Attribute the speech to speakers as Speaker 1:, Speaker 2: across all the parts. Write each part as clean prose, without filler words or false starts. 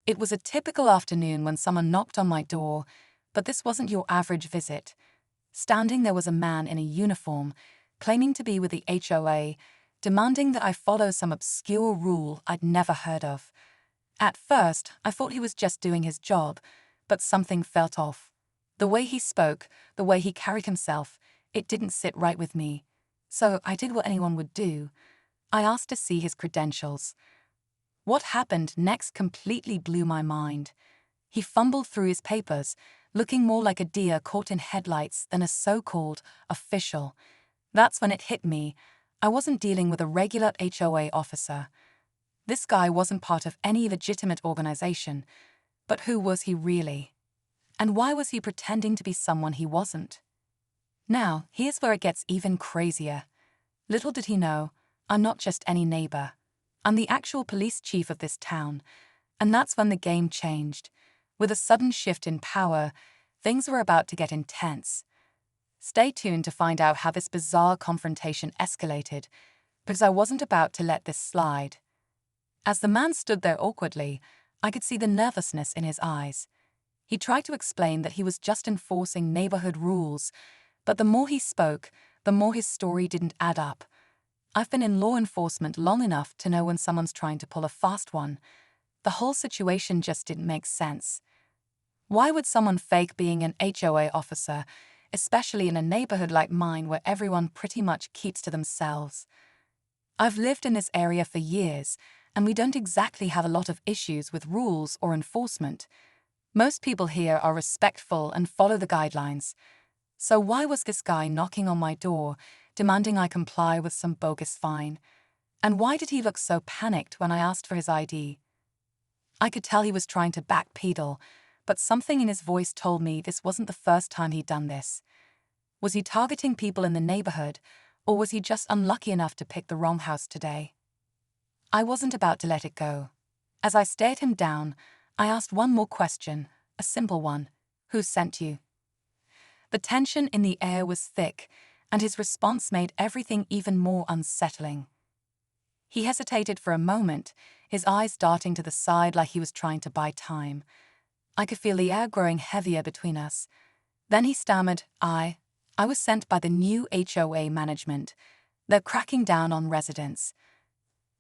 Speaker 1: It was a typical afternoon when someone knocked on my door, but this wasn't your average visit. Standing there was a man in a uniform, claiming to be with the HOA, demanding that I follow some obscure rule I'd never heard of. At first, I thought he was just doing his job, but something felt off. The way he spoke, the way he carried himself, it didn't sit right with me. So I did what anyone would do. I asked to see his credentials. What happened next completely blew my mind. He fumbled through his papers, looking more like a deer caught in headlights than a so-called official. That's when it hit me. I wasn't dealing with a regular HOA officer. This guy wasn't part of any legitimate organization. But who was he really? And why was he pretending to be someone he wasn't? Now, here's where it gets even crazier. Little did he know, I'm not just any neighbor. I'm the actual police chief of this town. And that's when the game changed. With a sudden shift in power, things were about to get intense. Stay tuned to find out how this bizarre confrontation escalated, because I wasn't about to let this slide. As the man stood there awkwardly, I could see the nervousness in his eyes. He tried to explain that he was just enforcing neighborhood rules, but the more he spoke, the more his story didn't add up. I've been in law enforcement long enough to know when someone's trying to pull a fast one. The whole situation just didn't make sense. Why would someone fake being an HOA officer, especially in a neighborhood like mine where everyone pretty much keeps to themselves? I've lived in this area for years, and we don't exactly have a lot of issues with rules or enforcement. Most people here are respectful and follow the guidelines. So why was this guy knocking on my door, demanding I comply with some bogus fine? And why did he look so panicked when I asked for his ID? I could tell he was trying to backpedal, but something in his voice told me this wasn't the first time he'd done this. Was he targeting people in the neighborhood, or was he just unlucky enough to pick the wrong house today? I wasn't about to let it go. As I stared him down, I asked one more question, a simple one. Who sent you? The tension in the air was thick, and his response made everything even more unsettling. He hesitated for a moment, his eyes darting to the side like he was trying to buy time. I could feel the air growing heavier between us. Then he stammered, I was sent by the new HOA management. They're cracking down on residents.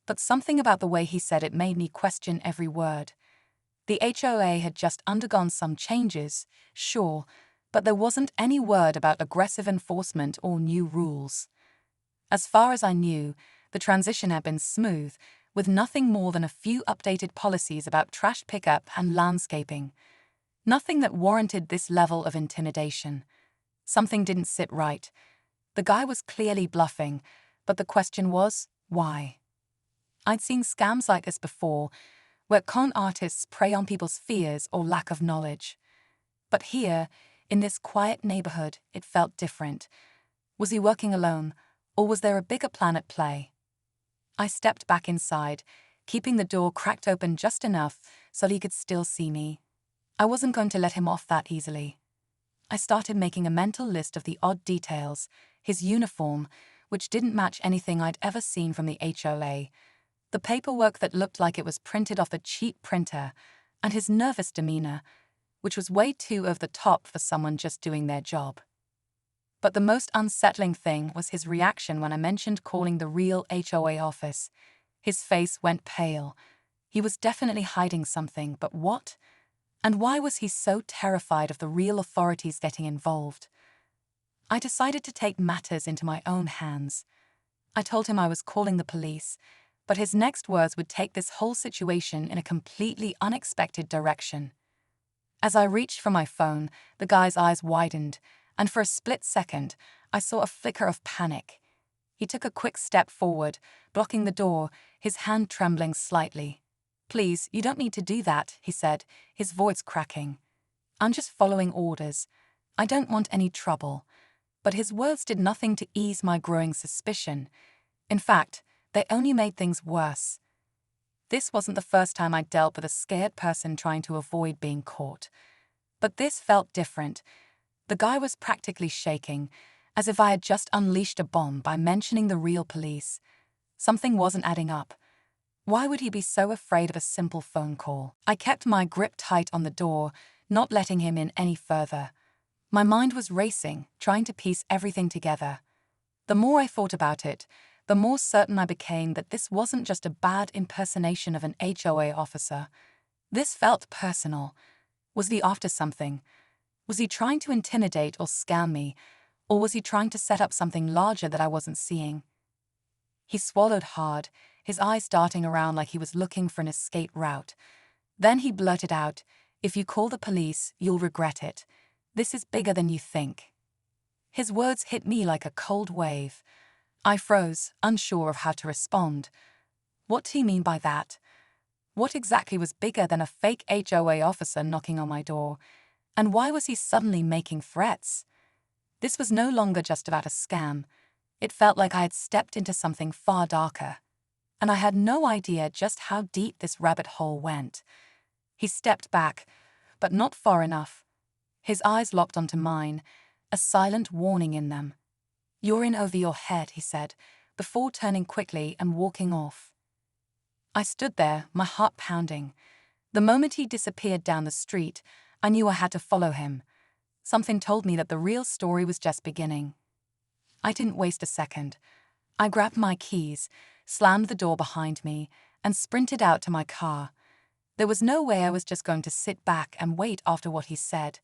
Speaker 1: But something about the way he said it made me question every word. The HOA had just undergone some changes, sure, but there wasn't any word about aggressive enforcement or new rules. As far as I knew, the transition had been smooth, with nothing more than a few updated policies about trash pickup and landscaping. Nothing that warranted this level of intimidation. Something didn't sit right. The guy was clearly bluffing, but the question was, why? I'd seen scams like this before, where con artists prey on people's fears or lack of knowledge. But here, in this quiet neighborhood, it felt different. Was he working alone, or was there a bigger plan at play? I stepped back inside, keeping the door cracked open just enough so he could still see me. I wasn't going to let him off that easily. I started making a mental list of the odd details, his uniform, which didn't match anything I'd ever seen from the HOA, the paperwork that looked like it was printed off a cheap printer, and his nervous demeanor, which was way too over the top for someone just doing their job. But the most unsettling thing was his reaction when I mentioned calling the real HOA office. His face went pale. He was definitely hiding something, but what? And why was he so terrified of the real authorities getting involved? I decided to take matters into my own hands. I told him I was calling the police, but his next words would take this whole situation in a completely unexpected direction. As I reached for my phone, the guy's eyes widened, and for a split second, I saw a flicker of panic. He took a quick step forward, blocking the door, his hand trembling slightly. "Please, you don't need to do that," he said, his voice cracking. "I'm just following orders. I don't want any trouble." But his words did nothing to ease my growing suspicion. In fact, they only made things worse. This wasn't the first time I'd dealt with a scared person trying to avoid being caught. But this felt different. The guy was practically shaking, as if I had just unleashed a bomb by mentioning the real police. Something wasn't adding up. Why would he be so afraid of a simple phone call? I kept my grip tight on the door, not letting him in any further. My mind was racing, trying to piece everything together. The more I thought about it, the more certain I became that this wasn't just a bad impersonation of an HOA officer. This felt personal. Was he after something? Was he trying to intimidate or scam me? Or was he trying to set up something larger that I wasn't seeing? He swallowed hard, his eyes darting around like he was looking for an escape route. Then he blurted out, "If you call the police, you'll regret it. This is bigger than you think." His words hit me like a cold wave. I froze, unsure of how to respond. What did he mean by that? What exactly was bigger than a fake HOA officer knocking on my door? And why was he suddenly making threats? This was no longer just about a scam. It felt like I had stepped into something far darker. And I had no idea just how deep this rabbit hole went. He stepped back, but not far enough. His eyes locked onto mine, a silent warning in them. "You're in over your head," he said, before turning quickly and walking off. I stood there, my heart pounding. The moment he disappeared down the street, I knew I had to follow him. Something told me that the real story was just beginning. I didn't waste a second. I grabbed my keys, slammed the door behind me, and sprinted out to my car. There was no way I was just going to sit back and wait after what he said.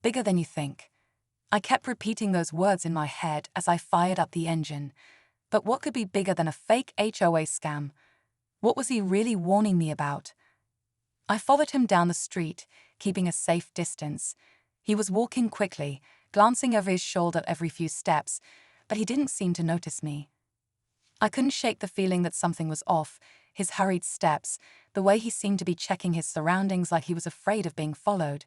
Speaker 1: Bigger than you think. I kept repeating those words in my head as I fired up the engine. But what could be bigger than a fake HOA scam? What was he really warning me about? I followed him down the street, keeping a safe distance. He was walking quickly, glancing over his shoulder every few steps, but he didn't seem to notice me. I couldn't shake the feeling that something was off, his hurried steps, the way he seemed to be checking his surroundings like he was afraid of being followed.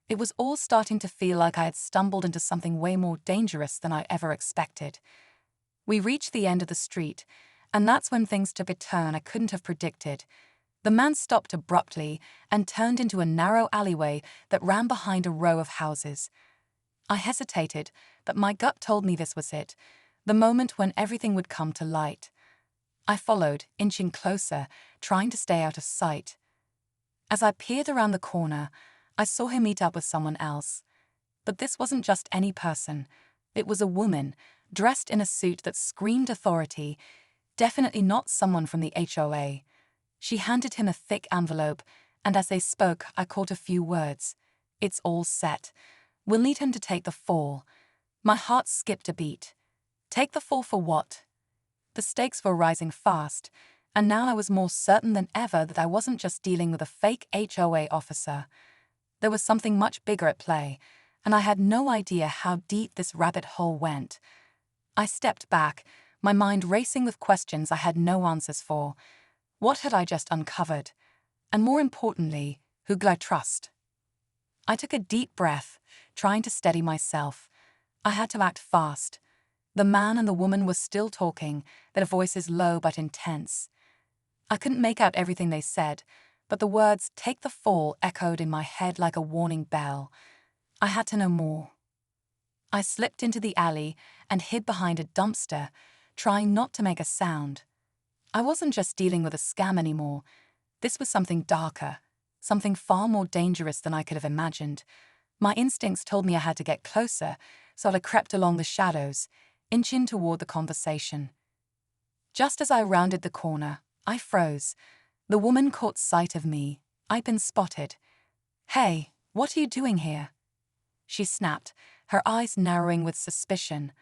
Speaker 1: It was all starting to feel like I had stumbled into something way more dangerous than I ever expected. We reached the end of the street, and that's when things took a turn I couldn't have predicted. The man stopped abruptly and turned into a narrow alleyway that ran behind a row of houses. I hesitated, but my gut told me this was it, the moment when everything would come to light. I followed, inching closer, trying to stay out of sight. As I peered around the corner, I saw him meet up with someone else. But this wasn't just any person. It was a woman, dressed in a suit that screamed authority, definitely not someone from the HOA. She handed him a thick envelope, and as they spoke, I caught a few words. "It's all set. We'll need him to take the fall." My heart skipped a beat. Take the fall for what? The stakes were rising fast, and now I was more certain than ever that I wasn't just dealing with a fake HOA officer. There was something much bigger at play, and I had no idea how deep this rabbit hole went. I stepped back, my mind racing with questions I had no answers for. What had I just uncovered? And more importantly, who could I trust? I took a deep breath, trying to steady myself. I had to act fast. The man and the woman were still talking, their voices low but intense. I couldn't make out everything they said, but the words "take the fall" echoed in my head like a warning bell. I had to know more. I slipped into the alley and hid behind a dumpster, trying not to make a sound. I wasn't just dealing with a scam anymore. This was something darker, something far more dangerous than I could have imagined. My instincts told me I had to get closer, so I crept along the shadows, inching toward the conversation. Just as I rounded the corner, I froze. The woman caught sight of me. I'd been spotted. "Hey, what are you doing here?" She snapped, her eyes narrowing with suspicion.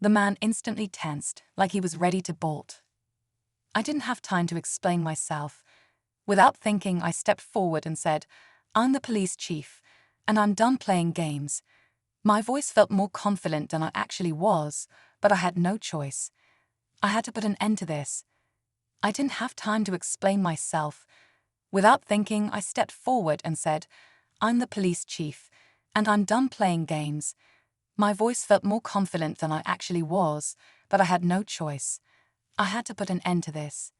Speaker 1: The man instantly tensed, like he was ready to bolt. I didn't have time to explain myself. Without thinking, I stepped forward and said, "I'm the police chief, and I'm done playing games." My voice felt more confident than I actually was, but I had no choice. I had to put an end to this. I didn't have time to explain myself. Without thinking, I stepped forward and said, "I'm the police chief, and I'm done playing games." My voice felt more confident than I actually was, but I had no choice. I had to put an end to this.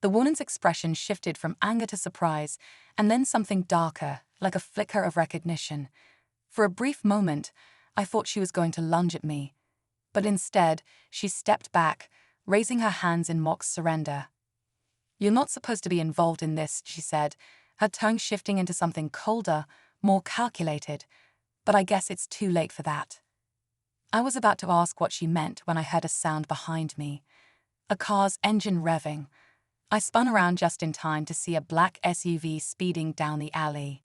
Speaker 1: The woman's expression shifted from anger to surprise, and then something darker, like a flicker of recognition. For a brief moment, I thought she was going to lunge at me. But instead, she stepped back, raising her hands in mock surrender. "You're not supposed to be involved in this," she said, her tone shifting into something colder, more calculated. But I guess it's too late for that. I was about to ask what she meant when I heard a sound behind me. A car's engine revving. I spun around just in time to see a black SUV speeding down the alley.